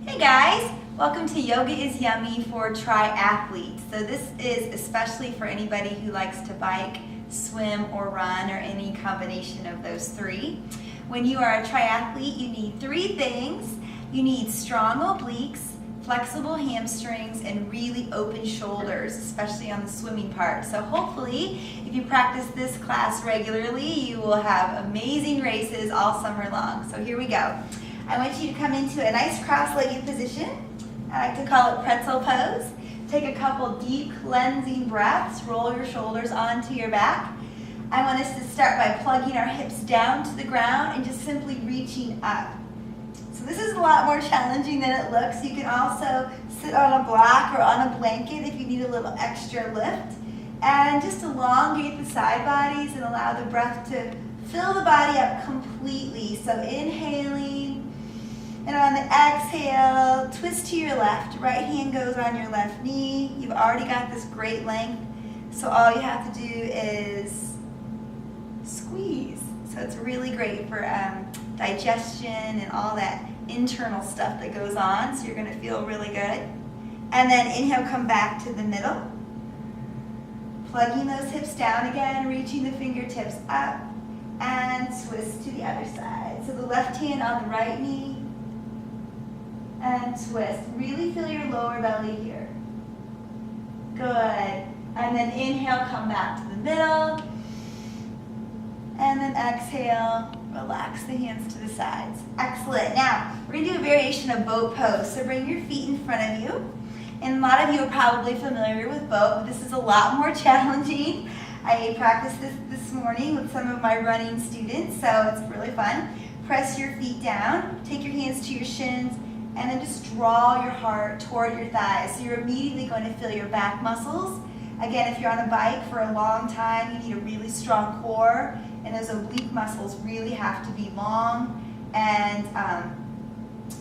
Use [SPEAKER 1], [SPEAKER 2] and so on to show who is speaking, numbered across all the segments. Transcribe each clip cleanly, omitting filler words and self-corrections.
[SPEAKER 1] Hey guys, welcome to Yoga is Yummy for triathletes. So this is especially for anybody who likes to bike, swim, or run, or any combination of those three. When you are a triathlete, you need three things. You need strong obliques, flexible hamstrings, and really open shoulders, especially on the swimming part. So hopefully, if you practice this class regularly, you will have amazing races all summer long. So here we go. I want you to come into a nice cross-legged position. I like to call it pretzel pose. Take a couple deep cleansing breaths. Roll your shoulders onto your back. I want us to start by plugging our hips down to the ground and just simply reaching up. So this is a lot more challenging than it looks. You can also sit on a block or on a blanket if you need a little extra lift. And just elongate the side bodies and allow the breath to fill the body up completely. So inhaling. And on the exhale, twist to your left. Right hand goes on your left knee. You've already got this great length. So all you have to do is squeeze. So it's really great for digestion and all that internal stuff that goes on. So you're going to feel really good. And then inhale, come back to the middle. Plugging those hips down again, reaching the fingertips up. And twist to the other side. So the left hand on the right knee. And twist. Really feel your lower belly here. Good. And then inhale, come back to the middle. And then exhale, relax the hands to the sides. Excellent. Now, we're going to do a variation of boat pose. So bring your feet in front of you. And a lot of you are probably familiar with boat, but this is a lot more challenging. I practiced this morning with some of my running students, so it's really fun. Press your feet down. Take your hands to your shins. And then just draw your heart toward your thighs. So you're immediately going to feel your back muscles. Again, if you're on a bike for a long time, you need a really strong core. And those oblique muscles really have to be long and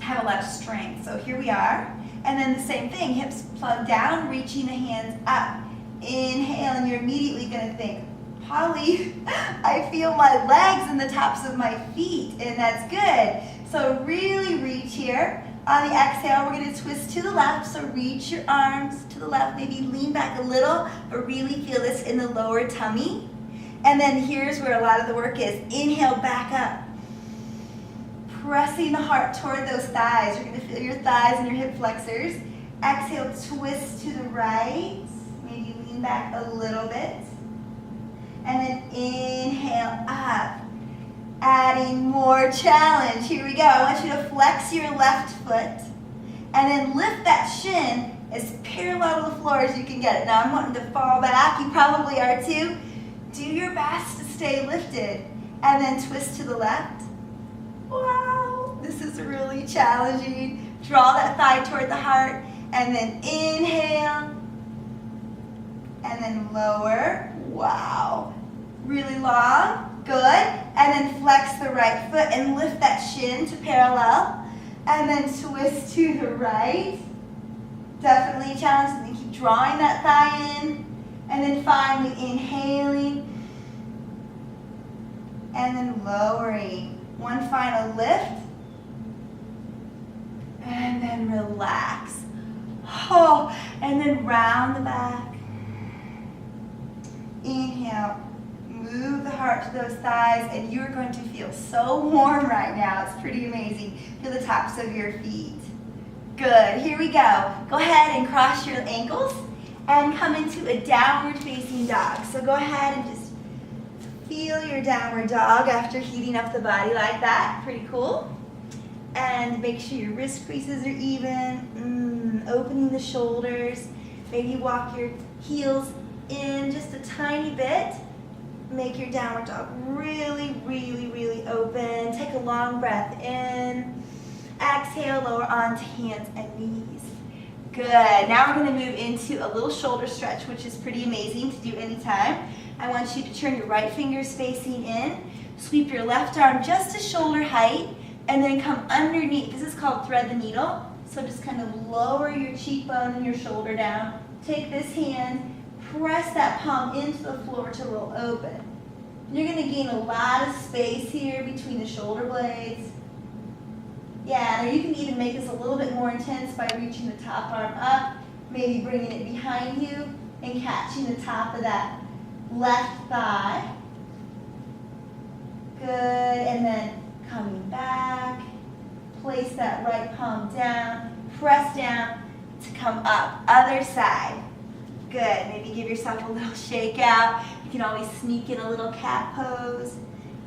[SPEAKER 1] have a lot of strength. So here we are. And then the same thing, hips plug down, reaching the hands up. Inhale, and you're immediately going to think, Polly, I feel my legs and the tops of my feet, and that's good. So really reach here. On the exhale, we're going to twist to the left, so reach your arms to the left, maybe lean back a little, but really feel this in the lower tummy. And then here's where a lot of the work is. Inhale, back up. Pressing the heart toward those thighs. You're going to feel your thighs and your hip flexors. Exhale, twist to the right. Maybe lean back a little bit. And then inhale, up. Adding more challenge. Here we go. I want you to flex your left foot and then lift that shin as parallel to the floor as you can get it. Now I'm wanting to fall back. You probably are too. Do your best to stay lifted and then twist to the left. Wow, this is really challenging. Draw that thigh toward the heart and then inhale and then lower. Wow, really long. Good. And then flex the right foot and lift that shin to parallel. And then twist to the right. Definitely a challenge. And then keep drawing that thigh in. And then finally inhaling. And then lowering. One final lift. And then relax. Oh, and then round the back. Inhale. Move the heart to those thighs, and you're going to feel so warm right now. It's pretty amazing. Feel the tops of your feet. Good. Here we go. Go ahead and cross your ankles and come into a downward facing dog. So go ahead and just feel your downward dog after heating up the body like that. Pretty cool. And make sure your wrist creases are even. Opening the shoulders. Maybe walk your heels in just a tiny bit. Make your downward dog really, really, really open. Take a long breath in. Exhale, lower onto hands and knees. Good. Now we're going to move into a little shoulder stretch, which is pretty amazing to do anytime. I want you to turn your right fingers facing in. Sweep your left arm just to shoulder height, and then come underneath. This is called thread the needle. So just kind of lower your cheekbone and your shoulder down. Take this hand. Press that palm into the floor to roll open. You're going to gain a lot of space here between the shoulder blades. Yeah, or you can even make this a little bit more more intense by reaching the top arm up, maybe bringing it behind you and catching the top of that left thigh. Good, and then coming back. Place that right palm down, press down to come up. Other side. Good, maybe give yourself a little shake out. You can always sneak in a little cat pose.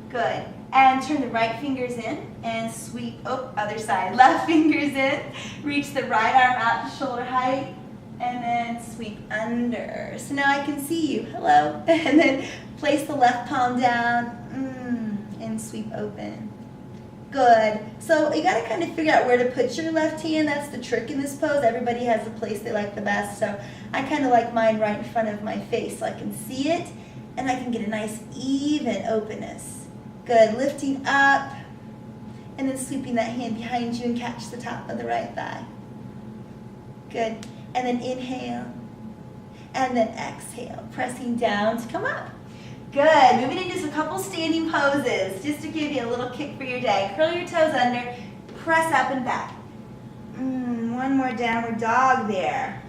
[SPEAKER 1] Good, and turn the right fingers in and sweep, other side. Left fingers in, reach the right arm out to shoulder height, and then sweep under. So now I can see you, hello. And then place the left palm down, and sweep open. Good. So you got to kind of figure out where to put your left hand. That's the trick in this pose. Everybody has a place they like the best. So I kind of like mine right in front of my face so I can see it and I can get a nice even openness. Good. Lifting up and then sweeping that hand behind you and catch the top of the right thigh. Good. And then inhale and then exhale, pressing down to come up. Good. Moving into just a couple standing poses, just to give you a little kick for your day. Curl your toes under, press up and back. One more downward dog there.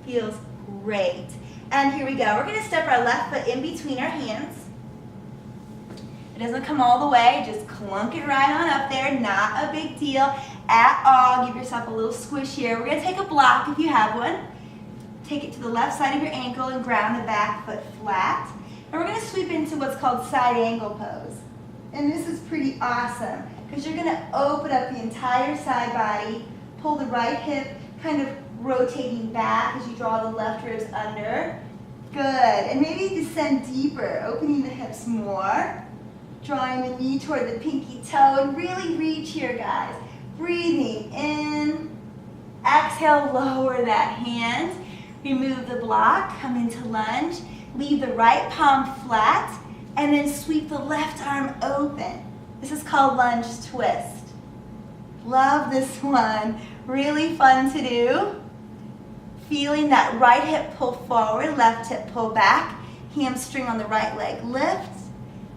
[SPEAKER 1] Feels great. And here we go. We're going to step our left foot in between our hands. It doesn't come all the way. Just clunk it right on up there. Not a big deal at all. Give yourself a little squish here. We're going to take a block if you have one. Take it to the left side of your ankle and ground the back foot flat. And we're going to sweep into what's called side angle pose. And this is pretty awesome because you're going to open up the entire side body, pull the right hip, kind of rotating back as you draw the left ribs under. Good. And maybe descend deeper, opening the hips more, drawing the knee toward the pinky toe, and really reach here, guys. Breathing in. Exhale, lower that hand. Remove the block, come into lunge. Leave the right palm flat, and then sweep the left arm open. This is called lunge twist. Love this one. Really fun to do. Feeling that right hip pull forward, left hip pull back. Hamstring on the right leg lifts.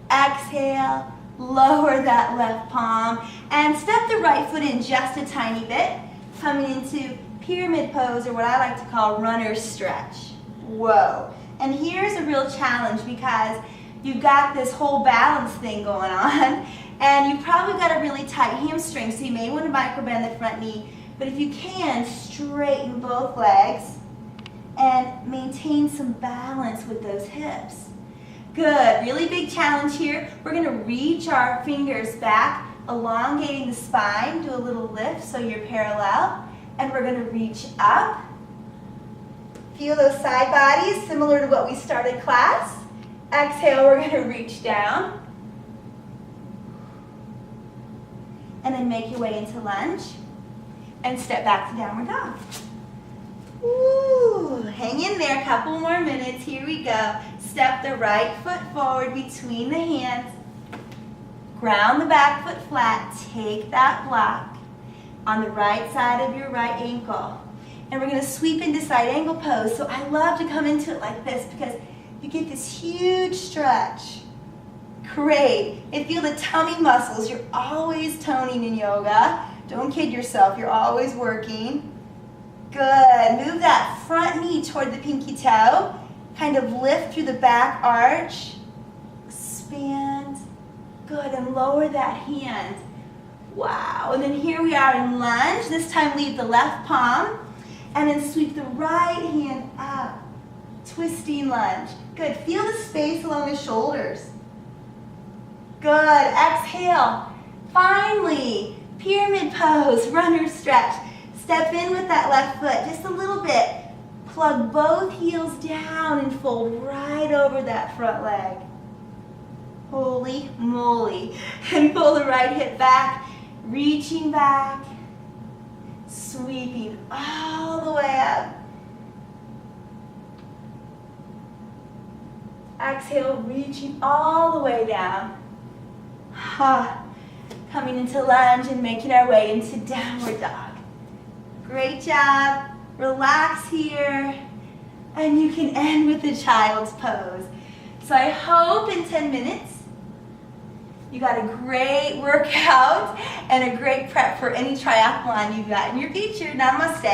[SPEAKER 1] Exhale, lower that left palm, and step the right foot in just a tiny bit, coming into pyramid pose, or what I like to call runner's stretch. Whoa. And here's a real challenge because you've got this whole balance thing going on and you've probably got a really tight hamstring, so you may want to microbend the front knee, but if you can, straighten both legs and maintain some balance with those hips. Good, really big challenge here. We're going to reach our fingers back, elongating the spine, do a little lift so you're parallel, and we're going to reach up. Feel those side bodies, similar to what we started class. Exhale, we're going to reach down. And then make your way into lunge. And step back to downward dog. Ooh, hang in there, a couple more minutes. Here we go. Step the right foot forward between the hands. Ground the back foot flat. Take that block on the right side of your right ankle. And we're going to sweep into side angle pose. So I love to come into it like this because you get this huge stretch. Great. And feel the tummy muscles. You're always toning in yoga. Don't kid yourself. You're always working. Good. Move that front knee toward the pinky toe. Kind of lift through the back arch. Expand. Good. And lower that hand. Wow. And then here we are in lunge. This time leave the left palm. And then sweep the right hand up. Twisting lunge. Good. Feel the space along the shoulders. Good. Exhale. Finally, pyramid pose, runner stretch. Step in with that left foot just a little bit. Plug both heels down and fold right over that front leg. Holy moly. And pull the right hip back, reaching back. Sweeping all the way up. Exhale, reaching all the way down. Coming into lunge and making our way into downward dog. Great job. Relax here. And you can end with the child's pose. So I hope in 10 minutes you got a great workout and a great prep for any triathlon you've got in your future. Namaste.